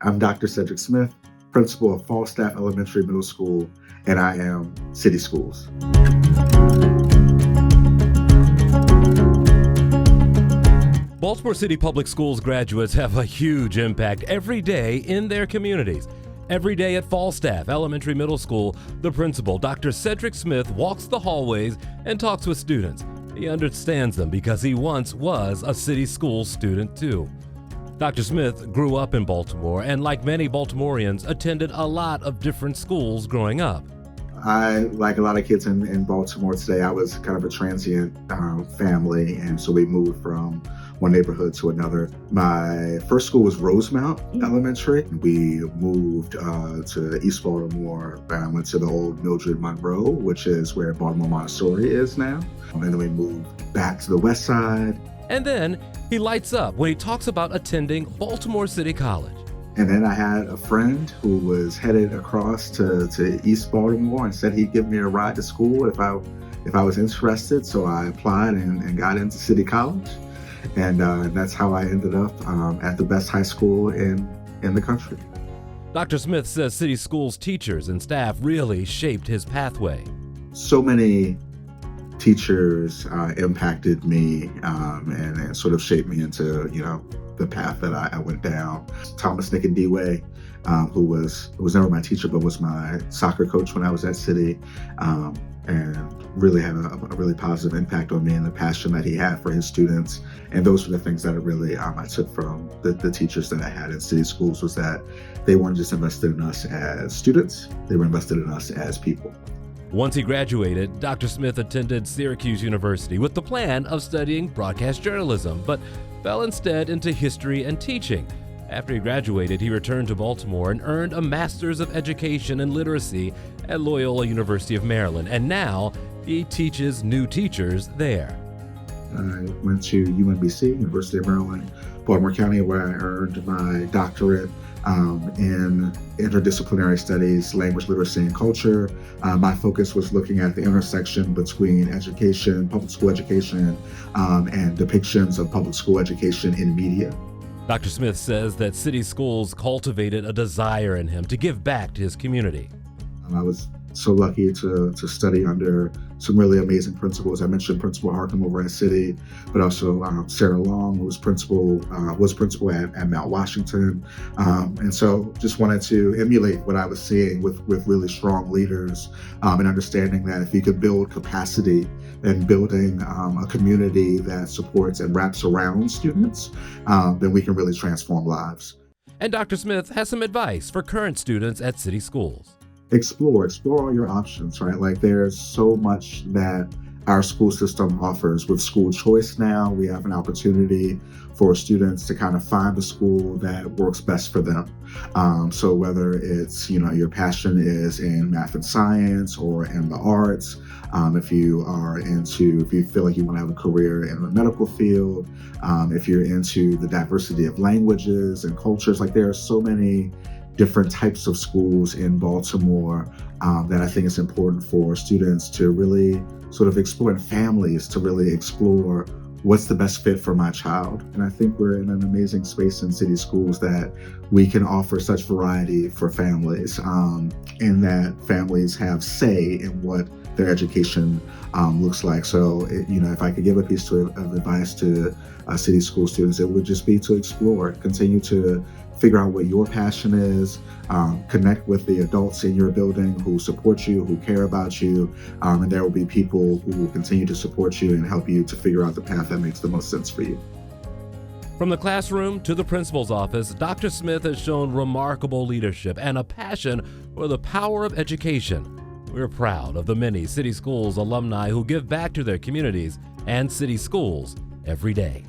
I'm Dr. Sedrick Smith, principal of Fallstaff Elementary Middle School, and I am City Schools. Baltimore City Public Schools graduates have a huge impact every day in their communities. Every day at Fallstaff Elementary Middle School, the principal, Dr. Sedrick Smith, walks the hallways and talks with students. He understands them because he once was a city school student too. Dr. Smith grew up in Baltimore and, like many Baltimoreans, attended a lot of different schools growing up. I, like a lot of kids in Baltimore today, I was kind of a transient family, and so we moved from one neighborhood to another. My first school was Rosemont Elementary. We moved to East Baltimore. I went to the old Mildred, Monroe, which is where Baltimore Montessori is now. And then we moved back to the west side. And then he lights up when he talks about attending Baltimore City College. And then I had a friend who was headed across to East Baltimore and said he'd give me a ride to school if I was interested. So I applied and got into City College. And that's how I ended up at the best high school in the country. Dr. Smith says city schools teachers and staff really shaped his pathway. So many teachers impacted me and sort of shaped me into, the path that I went down. Thomas Nick and D-Way, who was never my teacher, but was my soccer coach when I was at City, and really had a really positive impact on me and the passion that he had for his students. And those were the things that I took from the teachers that I had in City Schools, was that they weren't just invested in us as students, they were invested in us as people. Once he graduated, Dr. Smith attended Syracuse University with the plan of studying broadcast journalism, but fell instead into history and teaching. After he graduated, he returned to Baltimore and earned a Master's of Education and Literacy at Loyola University of Maryland, and now he teaches new teachers there. I went to UMBC, University of Maryland, Baltimore County, where I earned my doctorate in interdisciplinary studies, language, literacy, and culture. My focus was looking at the intersection between education, public school education, and depictions of public school education in media. Dr. Smith says that city schools cultivated a desire in him to give back to his community. I was so lucky to study under some really amazing principals. I mentioned Principal Harkham over at City, but also Sarah Long, who was principal at Mount Washington. And so just wanted to emulate what I was seeing with really strong leaders, and understanding that if you could build capacity and building a community that supports and wraps around students, then we can really transform lives. And Dr. Smith has some advice for current students at city schools. Explore all your options, right? Like, there's so much that our school system offers. With school choice now, we have an opportunity for students to kind of find the school that works best for them. So whether it's, your passion is in math and science or in the arts, if you feel like you want to have a career in the medical field, if you're into the diversity of languages and cultures, like, there are so many different types of schools in Baltimore that I think it's important for students to really sort of explore, and families to really explore what's the best fit for my child. And I think we're in an amazing space in city schools that we can offer such variety for families, and that families have say in what their education looks like. So, if I could give a piece of advice to city school students, it would just be to explore, continue to figure out what your passion is, connect with the adults in your building who support you, who care about you, and there will be people who will continue to support you and help you to figure out the path that makes the most sense for you. From the classroom to the principal's office, Dr. Smith has shown remarkable leadership and a passion for the power of education. We're proud of the many City Schools alumni who give back to their communities and city schools every day.